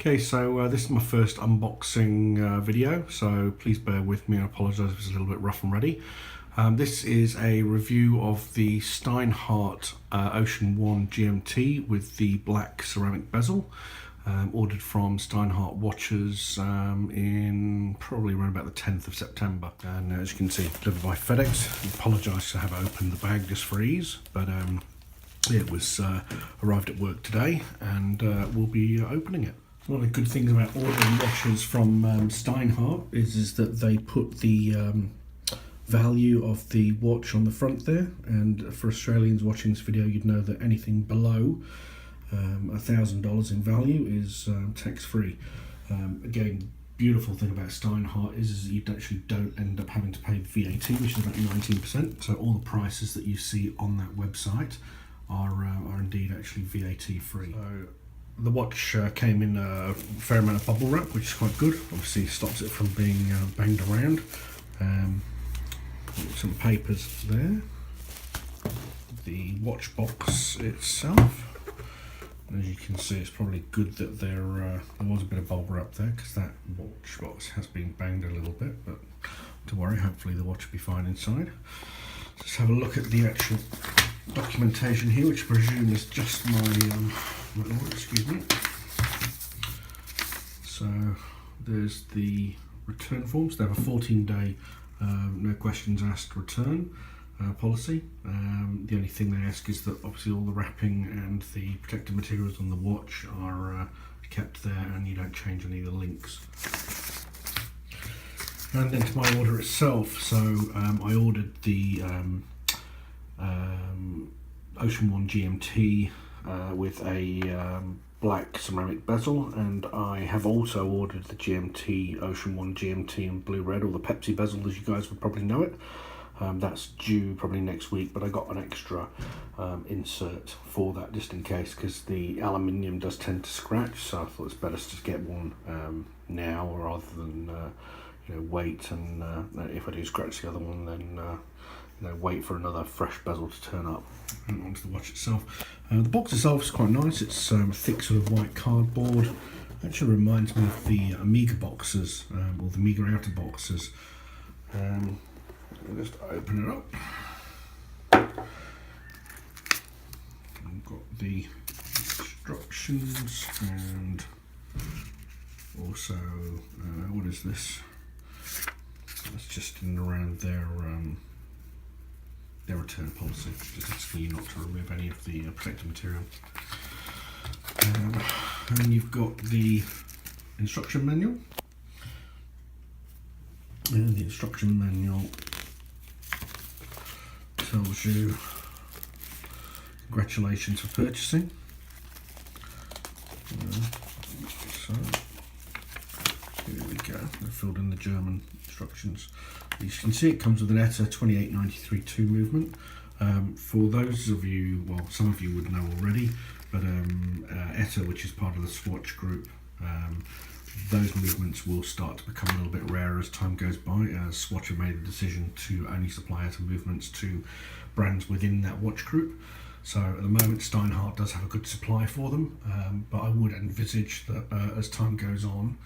Okay, so this is my first unboxing video, so please bear with me. I apologise if it's a little bit rough and ready. This is a review of the Steinhart Ocean One GMT with the black ceramic bezel, ordered from Steinhart Watches in probably around about the 10th of September. And as you can see, delivered by FedEx. I apologise to have opened the bag just for ease, but it was arrived at work today, and we'll be opening it. One of the good things about ordering watches from Steinhart is that they put the value of the watch on the front there, and for Australians watching this video, you'd know that anything below $1,000 in value is tax-free. Again, beautiful thing about Steinhart is you actually don't end up having to pay VAT, which is about 19%. So all the prices that you see on that website are indeed actually VAT free. So the watch came in a fair amount of bubble wrap, which is quite good. Obviously stops it from being banged around. Some papers there. The watch box itself. As you can see, it's probably good that there was a bit of bubble wrap there, because that watch box has been banged a little bit, but don't worry, hopefully the watch will be fine inside. Let's have a look at the actual documentation here, which I presume is just my order, excuse me. So there's the return forms. They have a 14-day no questions asked return policy. The only thing they ask is that obviously all the wrapping and the protective materials on the watch are kept there, and you don't change any of the links. And then to my order itself, so I ordered the Ocean One GMT with a black ceramic bezel, and I have also ordered the GMT Ocean One GMT in blue red, or the Pepsi bezel as you guys would probably know it. That's due probably next week, but I got an extra insert for that just in case, because the aluminium does tend to scratch, so I thought it's better to just get one now rather than wait, and if I do scratch the other one, then wait for another fresh bezel to turn up. And onto the watch itself. The box itself is quite nice. It's thick sort of white cardboard. Actually reminds me of the Amiga boxes, or the Amiga outer boxes. I'll just open it up. I've got the instructions, and also what is this? That's just in and around their return policy, just asking you not to remove any of the protective material. And you've got the instruction manual, and the instruction manual tells you congratulations for purchasing. So here we go. I've filled in the German instructions. As you can see, it comes with an ETA 2893-2 movement. For those of you, well, some of you would know already, but ETA, which is part of the Swatch group, those movements will start to become a little bit rarer as time goes by, as Swatch have made the decision to only supply ETA movements to brands within that watch group. So at the moment, Steinhart does have a good supply for them, but I would envisage that as time goes on,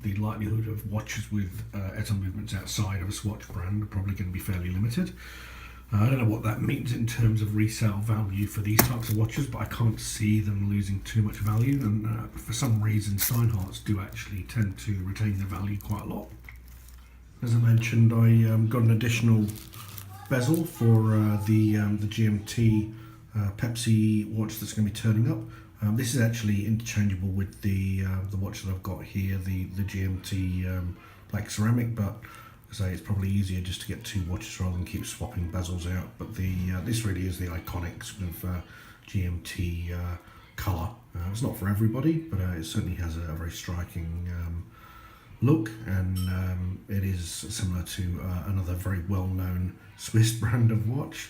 the likelihood of watches with ETA movements outside of a Swatch brand are probably going to be fairly limited. I don't know what that means in terms of resale value for these types of watches, but I can't see them losing too much value, and for some reason Steinharts do actually tend to retain their value quite a lot. As I mentioned, I got an additional bezel for the GMT Pepsi watch that's going to be turning up. This is actually interchangeable with the watch that I've got here, the GMT black ceramic, but as I say, it's probably easier just to get two watches rather than keep swapping bezels out. But this really is the iconic sort of GMT colour. It's not for everybody, but it certainly has a very striking look, and it is similar to another very well-known Swiss brand of watch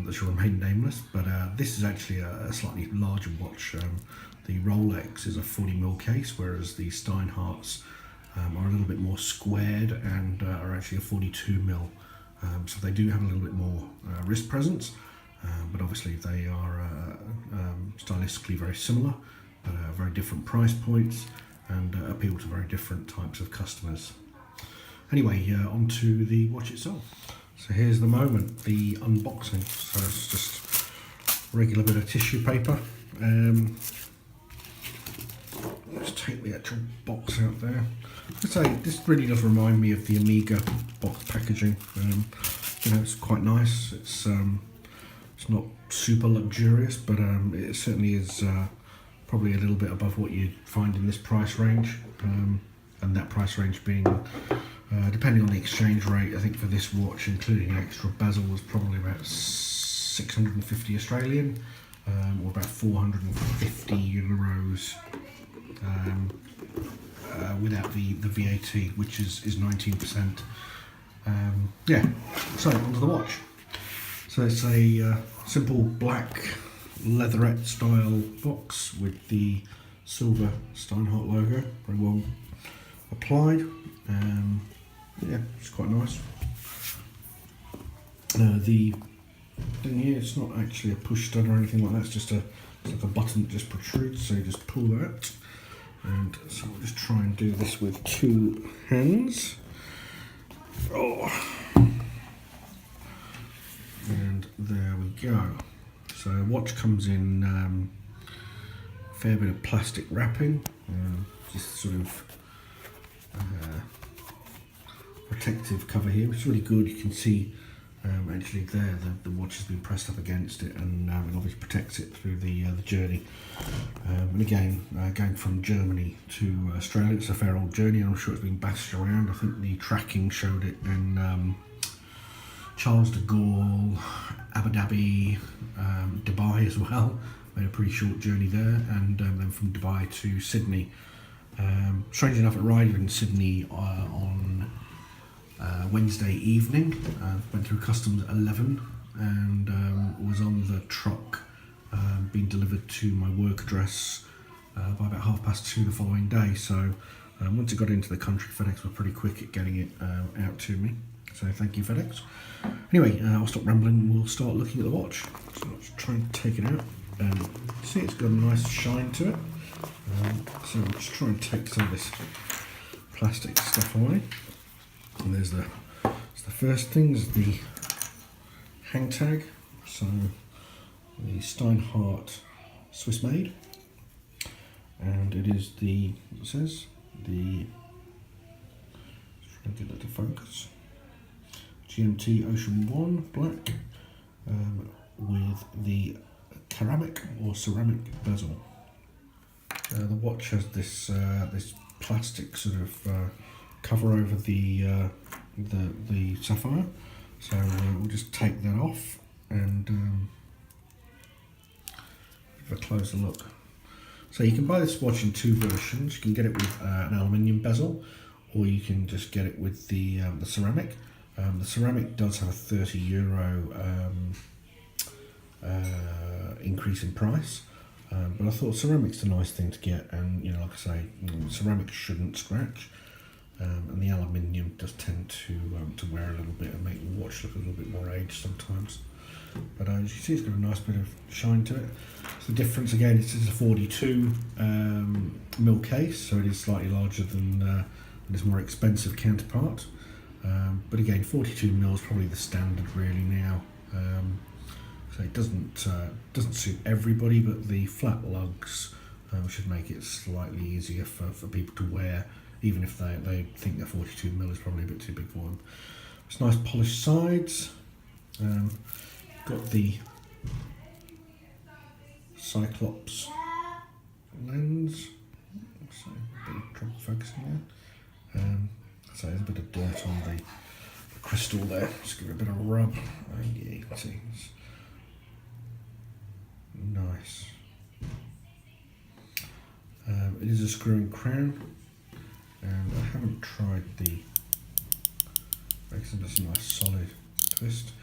that shall remain nameless, but this is actually a slightly larger watch. The Rolex is a 40mm case, whereas the Steinharts are a little bit more squared and are actually a 42mm, so they do have a little bit more wrist presence, but obviously they are stylistically very similar. very different price points, and appeal to very different types of customers. Anyway, onto the watch itself. So here's the moment, the unboxing. So it's just a regular bit of tissue paper. Let's take the actual box out there. I'd say this really does remind me of the Omega box packaging. You know, it's quite nice. It's not super luxurious, but it certainly is probably a little bit above what you'd find in this price range, and that price range being, depending on the exchange rate, I think for this watch, including an extra bezel, was probably about 650 Australian, or about 450 euros, without the VAT, which is 19%. Yeah, so onto the watch. So it's a simple black leatherette style box with the silver Steinhart logo, very well applied. Yeah, it's quite nice. The thing here, it's not actually a push stud or anything like that, it's like a button that just protrudes, so you just pull that. And so we'll just try and do this with two hands. Oh. And there we go. So watch comes in a fair bit of plastic wrapping, just sort of protective cover here, which is really good. You can see actually there the watch has been pressed up against it, and it obviously protects it through the journey. And again, going from Germany to Australia, it's a fair old journey, and I'm sure it's been bashed around. I think the tracking showed it in Charles de Gaulle, Abu Dhabi, Dubai as well. Made a pretty short journey there, and then from Dubai to Sydney. Strange enough, it arrived in Sydney on Wednesday evening. Went through customs at 11, and was on the truck being delivered to my work address by about 2:30 the following day. So once it got into the country, FedEx were pretty quick at getting it out to me. So thank you, FedEx. Anyway, I'll stop rambling. We'll start looking at the watch. So let's try and take it out. See, it's got a nice shine to it. So we'll just try and take some of this plastic stuff away. And there's the first thing is the hang tag. So the Steinhart Swiss made, and it is the, what it says, the, trying to get that to focus, GMT Ocean One black, with the ceramic bezel. The watch has this this plastic sort of cover over the sapphire, so we'll just take that off and give a closer look. So you can buy this watch in two versions. You can get it with an aluminium bezel, or you can just get it with the ceramic. The ceramic does have a €30 increase in price, but I thought ceramic's a nice thing to get, and you know, like I say, ceramic shouldn't scratch, and the aluminium does tend to wear a little bit and make the watch look a little bit more aged sometimes. But as you see, it's got a nice bit of shine to it. So the difference again, this is a 42 mil case, so it is slightly larger than its more expensive counterpart. But again, 42 mil is probably the standard really now. So it doesn't suit everybody, but the flat lugs should make it slightly easier for people to wear, even if they think that 42 mil is probably a bit too big for them. It's nice polished sides. Got the Cyclops lens. So a bit of trouble focusing there. So there's a bit of dirt on the crystal there. Just give it a bit of a rub. Yeah, you can see it's nice. It is a screw and crown, and I haven't tried the. Makes it a nice solid twist.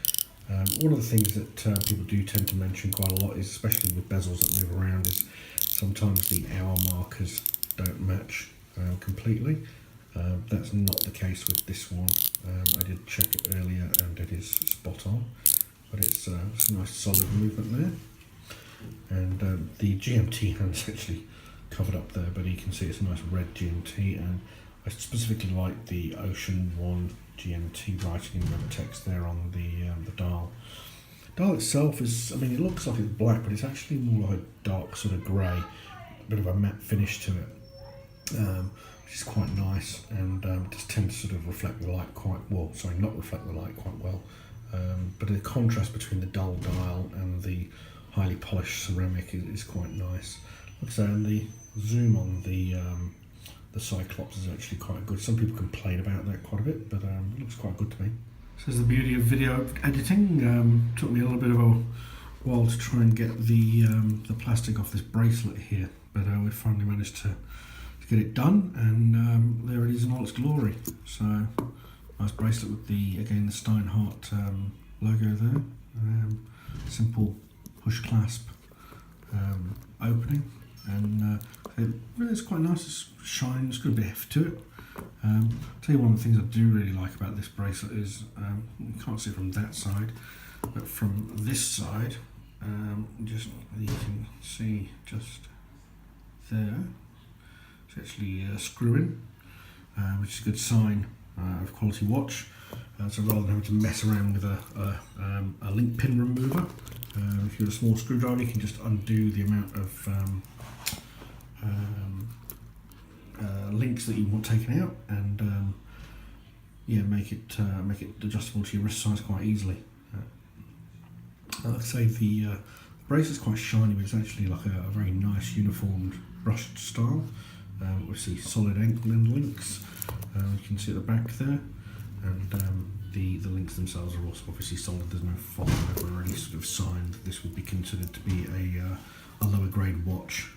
One of the things that people do tend to mention quite a lot is, especially with bezels that move around, is sometimes the hour markers don't match completely. That's not the case with this one. I did check it earlier and it is spot on, but it's a nice solid movement there. And the GMT hand's actually covered up there, but you can see it's a nice red GMT, and I specifically like the Ocean One GMT writing in red text there on the dial. The dial itself is, I mean, it looks like it's black, but it's actually more like a dark sort of grey, a bit of a matte finish to it, which is quite nice, and it just tends to sort of reflect the light quite well. Sorry, not reflect the light quite well. But the contrast between the dull dial and the highly polished ceramic is quite nice. Like I say, and the zoom on the Cyclops is actually quite good. Some people complain about that quite a bit, but it looks quite good to me. So the beauty of video editing. Took me a little bit of a while to try and get the plastic off this bracelet here, but we finally managed to get it done, and there it is in all its glory. So nice bracelet with the Steinhart logo there. Simple push clasp opening, and it's quite nice. It's shiny. It's got a bit of heft to it. I'll tell you one of the things I do really like about this bracelet is you can't see it from that side, but from this side, just you can see just there. It's actually screwing, which is a good sign of quality watch. So rather than having to mess around with a link pin remover, if you're a small screwdriver, you can just undo the amount of links that you want taken out, and make it adjustable to your wrist size quite easily. Like I say, the bracelet's quite shiny, but it's actually like a very nice uniformed brushed style. Obviously solid ankle end links. You can see at the back there, and the links themselves are also obviously solid. There's no fault or any sort of sign that this would be considered to be a lower grade watch.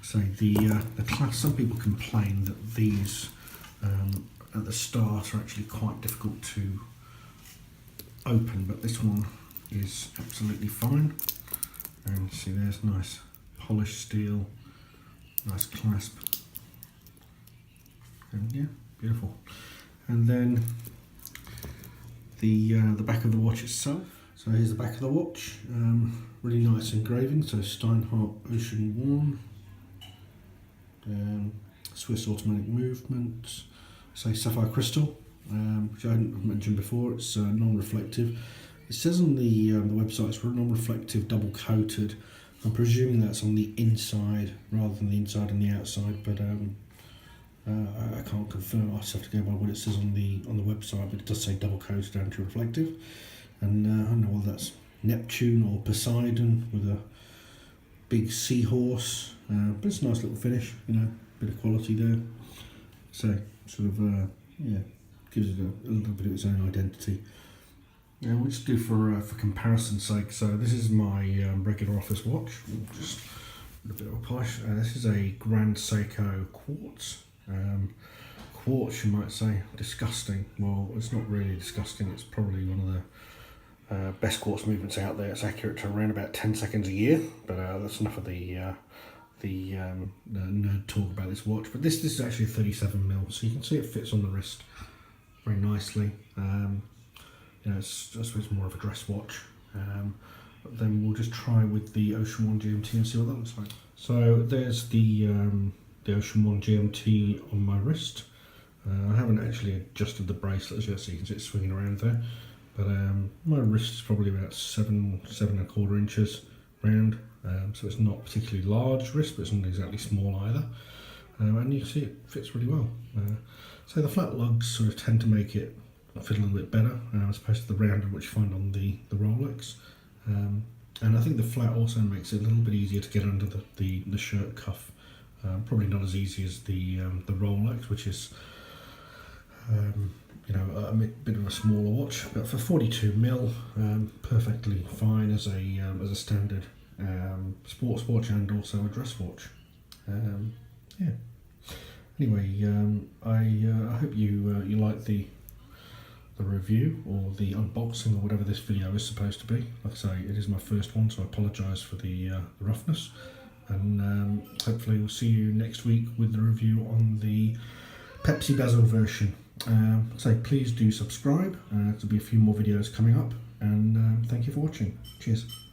So the class, some people complain that these at the start are actually quite difficult to open, but this one is absolutely fine. And see, there's nice polished steel, nice clasp, and yeah, beautiful. And then the back of the watch itself. So here's the back of the watch. Really nice engraving. So Steinhart Ocean One. Swiss automatic movement, say sapphire crystal, which I hadn't mentioned before. It's non-reflective. It says on the website it's non-reflective, double coated. I'm presuming that's on the inside rather than the inside and the outside, but I can't confirm. I just have to go by what it says on the website, but it does say double coated anti-reflective. And I don't know whether that's Neptune or Poseidon with a big seahorse. But it's a nice little finish, bit of quality there. So sort of gives it a little bit of its own identity. We'll just do for comparison's sake. So this is my regular office watch. Just a bit of a polish. This is a Grand Seiko quartz. Quartz, you might say, disgusting. Well, it's not really disgusting. It's probably one of the best quartz movements out there. It's accurate to around about 10 seconds a year, but that's enough of the nerd talk about this watch. But this is actually a 37mm, so you can see it fits on the wrist very nicely. It's more of a dress watch. But then we'll just try with the Ocean One GMT and see what that looks like. So there's the Ocean One GMT on my wrist. I haven't actually adjusted the bracelet yet, so you can see it swinging around there. But my wrist is probably about 7.25 inches round, so it's not particularly large wrist, but it's not exactly small either. And you can see it fits really well. So the flat lugs sort of tend to make it fit a little bit better, as opposed to the rounded which you find on the Rolex. And I think the flat also makes it a little bit easier to get under the shirt cuff. Probably not as easy as the Rolex, which is a bit of a smaller watch, but for 42mm, perfectly fine as a standard sports watch and also a dress watch. Anyway, I hope you like the review or the unboxing or whatever this video is supposed to be. Like I say, it is my first one, so I apologise for the roughness, and hopefully we'll see you next week with the review on the Pepsi bezel version. So please do subscribe. There'll be a few more videos coming up, and thank you for watching. Cheers.